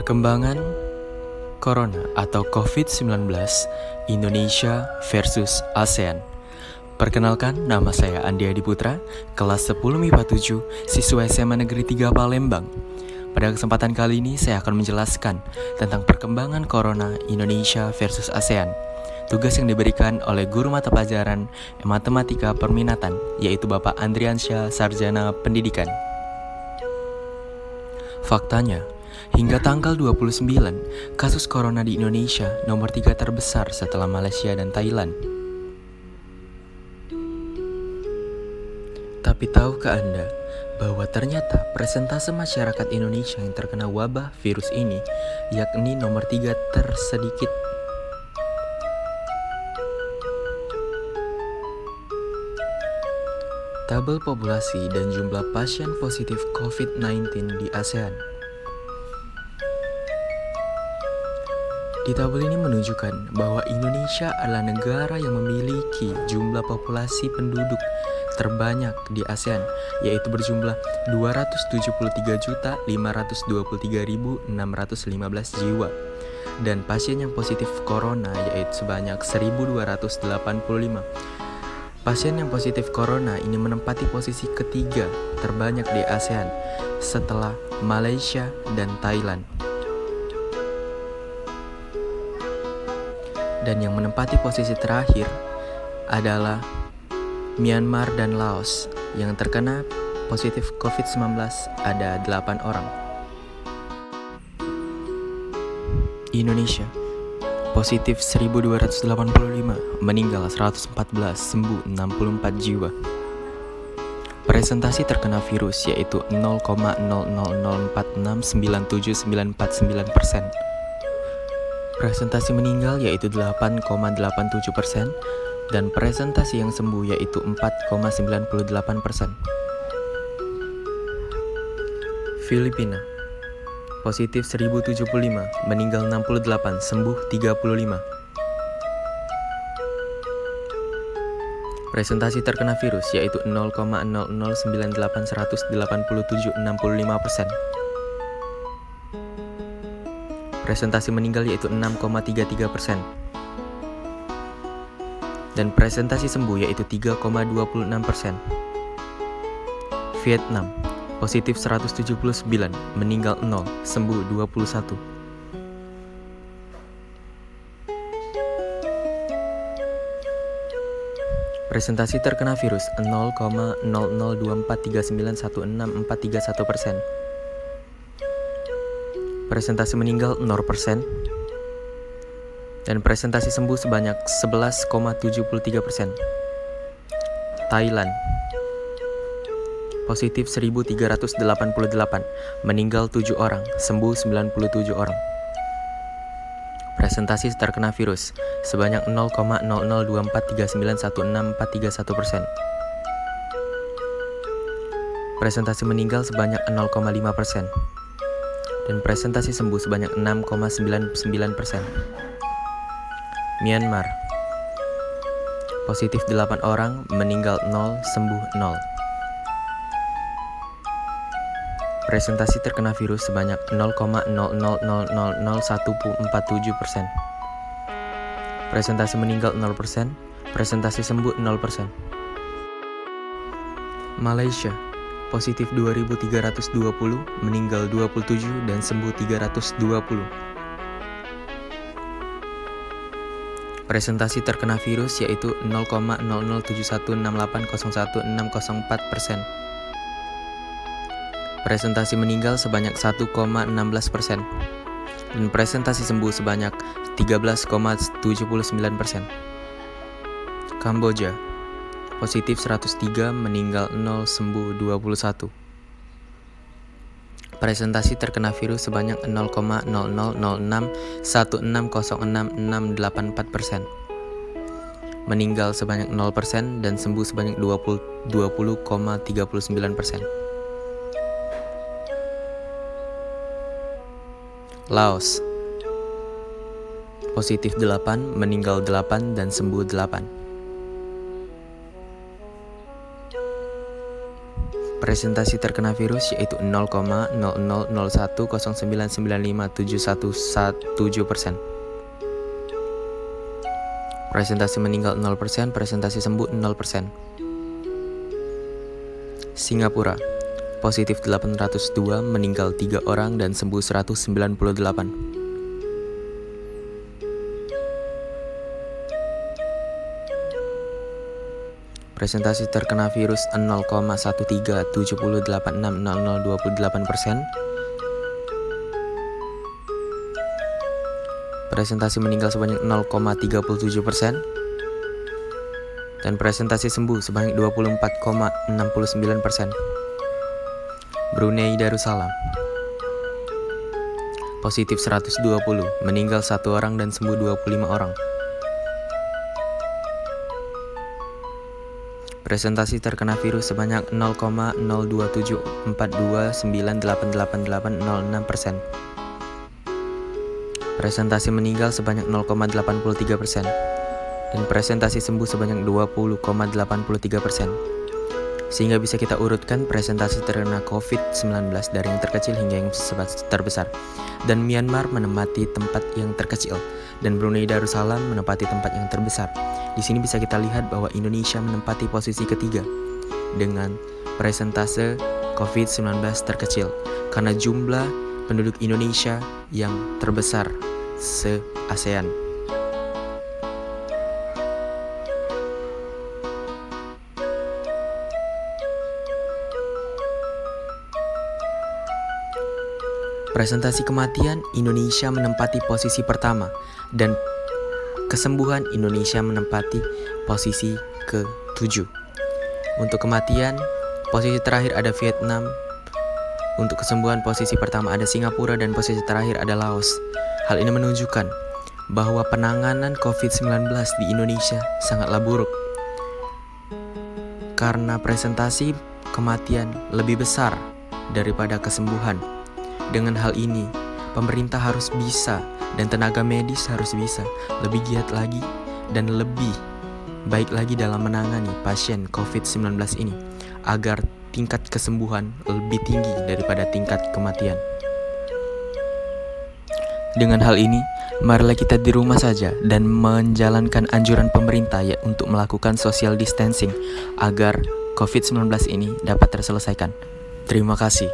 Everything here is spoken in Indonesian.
Perkembangan Corona atau COVID-19 Indonesia versus ASEAN. Perkenalkan, nama saya Andi Adi Putra, kelas 10 MIPA 7, siswa SMA Negeri 3 Palembang. Pada kesempatan kali ini saya akan menjelaskan tentang perkembangan Corona Indonesia versus ASEAN. Tugas yang diberikan oleh guru mata pelajaran Matematika Perminatan, yaitu Bapak Andriansyah, Sarjana Pendidikan. Faktanya, hingga tanggal 29, kasus corona di Indonesia nomor 3 terbesar setelah Malaysia dan Thailand. Tapi tahukah Anda bahwa ternyata persentase masyarakat Indonesia yang terkena wabah virus ini yakni nomor 3 tersedikit. Tabel populasi dan jumlah pasien positif COVID-19 di ASEAN. Di tabel ini menunjukkan bahwa Indonesia adalah negara yang memiliki jumlah populasi penduduk terbanyak di ASEAN, yaitu berjumlah 270.523.615 jiwa, dan pasien yang positif corona yaitu sebanyak 1.285. Pasien yang positif corona ini menempati posisi ketiga terbanyak di ASEAN setelah Malaysia dan Thailand. Dan yang menempati posisi terakhir adalah Myanmar dan Laos. Yang terkena positif COVID-19 ada 8 orang. Indonesia positif 1.285, meninggal 114, sembuh 64 jiwa. Presentasi terkena virus yaitu 0,00046979949%. Presentasi meninggal yaitu 8,87%, dan presentasi yang sembuh yaitu 4,98%. Filipina positif 1075, meninggal 68, sembuh 35. Presentasi terkena virus yaitu 0,009818765%. Presentasi meninggal yaitu 6,33%. Dan presentasi sembuh yaitu 3,26%. Vietnam positif 179, meninggal 0, sembuh 21. Presentasi terkena virus 0,0024391641%. Presentasi meninggal 0%. Dan presentasi sembuh sebanyak 11,73%. Thailand positif 1.388, meninggal 7 orang, sembuh 97 orang. Presentasi terkena virus sebanyak 0,0024391641%. Presentasi meninggal sebanyak 0,5%. Dan presentasi sembuh sebanyak 6,99%. Myanmar positif 8 orang, meninggal 0, sembuh 0. Presentasi terkena virus sebanyak 0,00000147%. Presentasi meninggal 0%, presentasi sembuh 0%. Malaysia positif 2.320, meninggal 27 dan sembuh 320. Presentasi terkena virus yaitu 0,007168010604%. Presentasi meninggal sebanyak 1,16%. Dan presentasi sembuh sebanyak 13,79%. Kamboja positif 103, meninggal 0, sembuh 21. Presentasi terkena virus sebanyak 0,000616066684%. Meninggal sebanyak 0% dan sembuh sebanyak 20,39%. Laos positif 8, meninggal 8 dan sembuh 8. Presentasi terkena virus yaitu 0,000109957117%. Presentasi meninggal 0%, presentasi sembuh 0%. Singapura, positif 802, meninggal 3 orang dan sembuh 198. Presentasi terkena virus 0,13708600028%. Presentasi meninggal sebanyak 0,37%. Dan presentasi sembuh sebanyak 24,69%. Brunei Darussalam, positif 120, meninggal 1 orang dan sembuh 25 orang. Presentasi terkena virus sebanyak 0,027429888806%. Presentasi meninggal sebanyak 0,83%. Dan presentasi sembuh sebanyak 20,83%. Sehingga bisa kita urutkan presentasi terkena COVID-19 dari yang terkecil hingga yang terbesar. Dan Myanmar menempati tempat yang terkecil dan Brunei Darussalam menempati tempat yang terbesar. Di sini bisa kita lihat bahwa Indonesia menempati posisi ketiga dengan presentase COVID-19 terkecil karena jumlah penduduk Indonesia yang terbesar se-ASEAN. Presentasi kematian, Indonesia menempati posisi pertama dan kesembuhan Indonesia menempati posisi ke-7. Untuk kematian, posisi terakhir ada Vietnam. Untuk kesembuhan, posisi pertama ada Singapura dan posisi terakhir ada Laos. Hal ini menunjukkan bahwa penanganan COVID-19 di Indonesia sangatlah buruk karena presentasi kematian lebih besar daripada kesembuhan. Dengan hal ini, pemerintah harus bisa dan tenaga medis harus bisa lebih giat lagi dan lebih baik lagi dalam menangani pasien COVID-19 ini agar tingkat kesembuhan lebih tinggi daripada tingkat kematian. Dengan hal ini, marilah kita di rumah saja dan menjalankan anjuran pemerintah untuk melakukan social distancing agar COVID-19 ini dapat terselesaikan. Terima kasih.